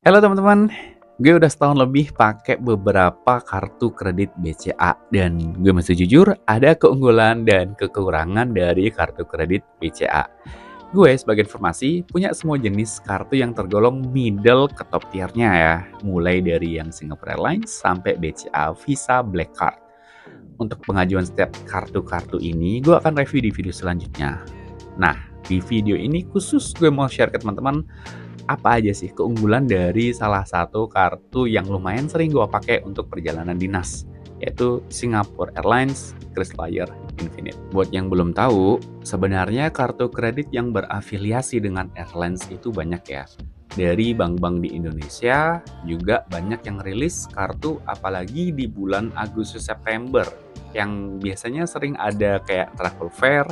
Halo teman-teman, gue udah setahun lebih pakai beberapa kartu kredit BCA dan gue mesti jujur ada keunggulan dan kekurangan dari kartu kredit BCA. Gue sebagai informasi punya semua jenis kartu yang tergolong middle ke top tiernya ya, mulai dari yang Singapore Airlines sampai BCA Visa Black Card. Untuk pengajuan setiap kartu-kartu ini gue akan review di video selanjutnya. Nah, di video ini khusus gue mau share ke teman-teman apa aja sih keunggulan dari salah satu kartu yang lumayan sering gue pakai untuk perjalanan dinas, yaitu Singapore Airlines Krisflyer Infinite. Buat yang belum tahu, sebenarnya kartu kredit yang berafiliasi dengan airlines itu banyak ya. Dari bank-bank di Indonesia juga banyak yang rilis kartu apalagi di bulan Agustus September yang biasanya sering ada kayak travel fair,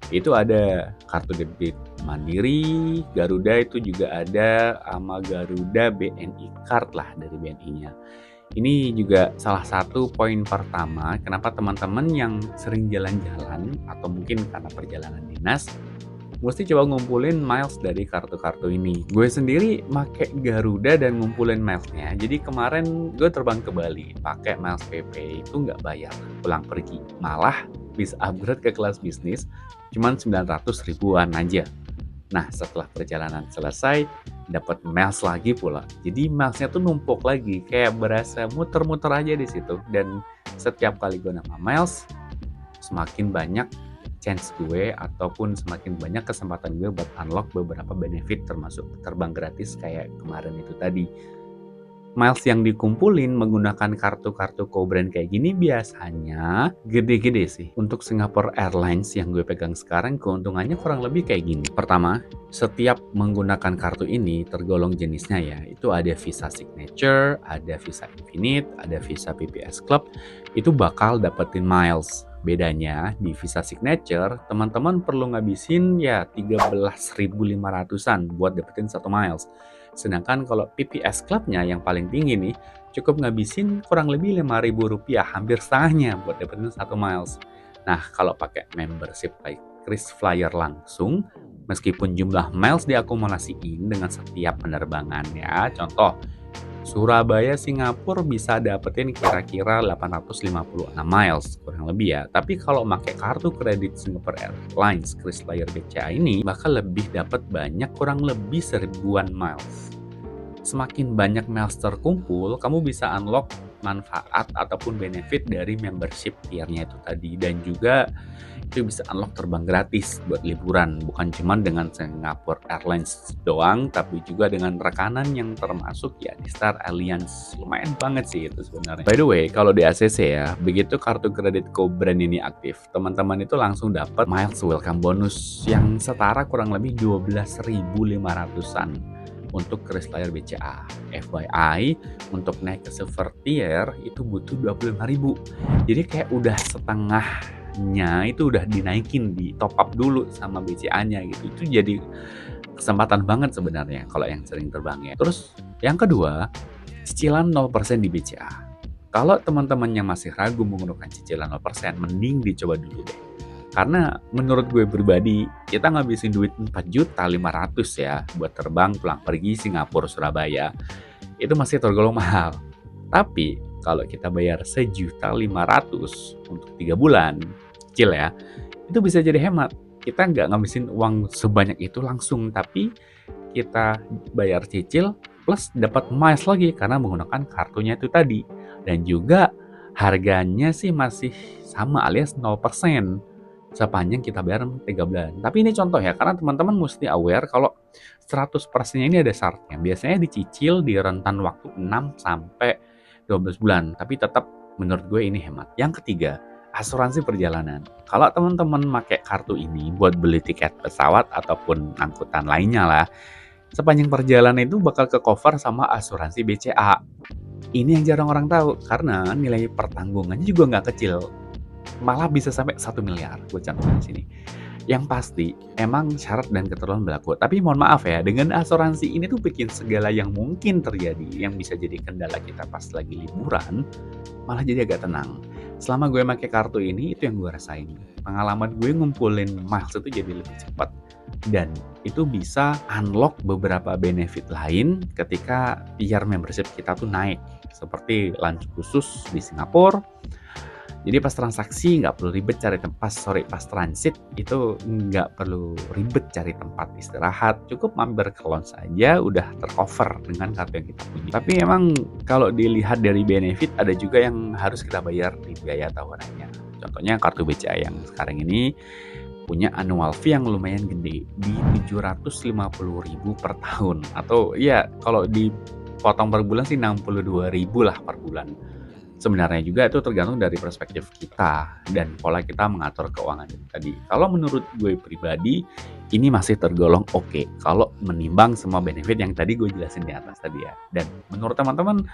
itu ada kartu debit Mandiri, Garuda itu juga ada, sama Garuda BNI Card lah dari BNI-nya. Ini juga salah satu poin pertama kenapa teman-teman yang sering jalan-jalan atau mungkin karena perjalanan dinas mesti coba ngumpulin miles dari kartu-kartu ini. Gue sendiri make Garuda dan ngumpulin milesnya. Jadi kemarin gue terbang ke Bali, pakai miles PP itu nggak bayar pulang pergi. Malah bisa upgrade ke kelas bisnis, cuman 900 ribuan aja. Nah, setelah perjalanan selesai, dapat miles lagi pula. Jadi milesnya tuh numpuk lagi, kayak berasa muter-muter aja di situ. Dan setiap kali gue nambah miles, semakin banyak chance gue ataupun semakin banyak kesempatan gue buat unlock beberapa benefit termasuk terbang gratis kayak kemarin itu tadi. Miles yang dikumpulin menggunakan kartu-kartu co-brand kayak gini biasanya gede-gede sih. Untuk Singapore Airlines yang gue pegang sekarang keuntungannya kurang lebih kayak gini. Pertama, setiap menggunakan kartu ini tergolong jenisnya ya. Itu ada Visa Signature, ada Visa Infinite, ada Visa PPS Club. Itu bakal dapetin miles. Bedanya di Visa Signature, teman-teman perlu ngabisin ya 13.500-an buat dapetin 1 miles. Sedangkan kalau PPS Club-nya yang paling tinggi nih, cukup ngabisin kurang lebih Rp5.000, hampir setengahnya buat dapetin 1 miles. Nah, kalau pakai membership like KrisFlyer langsung, meskipun jumlah miles diakumulasiin dengan setiap penerbangan ya, contoh Surabaya Singapura bisa dapetin kira-kira 856 miles kurang lebih ya. Tapi kalau pakai kartu kredit Singapore Airlines KrisFlyer BCA ini bakal lebih dapat banyak kurang lebih 1000-an miles. Semakin banyak miles terkumpul, kamu bisa unlock manfaat ataupun benefit dari membership tiernya itu tadi dan juga itu bisa unlock terbang gratis buat liburan, bukan cuma dengan Singapore Airlines doang, tapi juga dengan rekanan yang termasuk ya di Star Alliance. Lumayan banget sih itu sebenarnya. By the way, kalau di ACC ya, begitu kartu kredit co-brand ini aktif, teman-teman itu langsung dapat miles welcome bonus yang setara kurang lebih 12.500-an untuk KrisFlyer BCA. FYI, untuk naik ke silver tier itu butuh 25.000. Jadi kayak udah setengahnya itu udah dinaikin, di top up dulu sama BCA-nya gitu. Itu jadi kesempatan banget sebenarnya kalau yang sering terbang ya. Terus yang kedua, cicilan 0% di BCA. Kalau teman-teman yang masih ragu menggunakan cicilan 0%, mending dicoba dulu deh. Karena menurut gue pribadi, kita ngabisin duit 4.500.000 ya buat terbang pulang pergi Singapura Surabaya. Itu masih tergolong mahal. Tapi kalau kita bayar 1.500.000 untuk 3 bulan, kecil ya, itu bisa jadi hemat. Kita nggak ngabisin uang sebanyak itu langsung, tapi kita bayar cicil plus dapat miles lagi karena menggunakan kartunya itu tadi. Dan juga harganya sih masih sama alias 0% sepanjang kita bayar 3 bulan. Tapi ini contoh ya, karena teman-teman mesti aware kalau 100%-nya ini ada syaratnya. Biasanya dicicil di rentan waktu 6 sampai 12 bulan, tapi tetap menurut gue ini hemat. Yang ketiga, asuransi perjalanan. Kalau teman-teman pakai kartu ini buat beli tiket pesawat ataupun angkutan lainnya lah, sepanjang perjalanan itu bakal ke-cover sama asuransi BCA. Ini yang jarang orang tahu, karena nilai pertanggungannya juga nggak kecil. Malah bisa sampai 1 miliar, gue cantumin di sini. Yang pasti, emang syarat dan ketentuan berlaku. Tapi mohon maaf ya, dengan asuransi ini tuh bikin segala yang mungkin terjadi, yang bisa jadi kendala kita pas lagi liburan, malah jadi agak tenang. Selama gue pakai kartu ini, itu yang gue rasain. Pengalaman gue ngumpulin miles itu jadi lebih cepat. dan itu bisa unlock beberapa benefit lain ketika tier membership kita tuh naik, seperti lunch khusus di Singapura. Jadi pas transaksi nggak perlu ribet cari tempat, pas transit itu nggak perlu ribet cari tempat istirahat, cukup mampir ke lounge saja udah tercover dengan kartu yang kita punya. Tapi emang kalau dilihat dari benefit ada juga yang harus kita bayar di biaya tahunannya. Contohnya kartu BCA yang sekarang ini punya annual fee yang lumayan gede di 750.000 per tahun, atau ya kalau dipotong per bulan sih 62.000 lah per bulan. Sebenarnya juga itu tergantung dari perspektif kita dan pola kita mengatur keuangan itu tadi. Kalau menurut gue pribadi, ini masih tergolong oke kalau menimbang semua benefit yang tadi gue jelasin di atas tadi ya. Dan menurut teman-teman,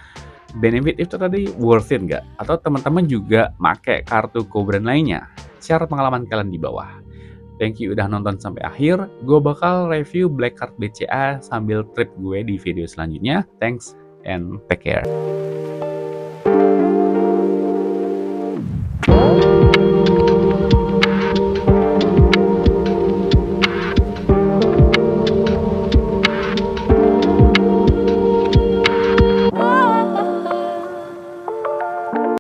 benefit itu tadi worth it nggak? Atau teman-teman juga make kartu co-brand lainnya? Share pengalaman kalian di bawah. Thank you udah nonton sampai akhir. Gue bakal review Black Card BCA sambil trip gue di video selanjutnya. Thanks and take care.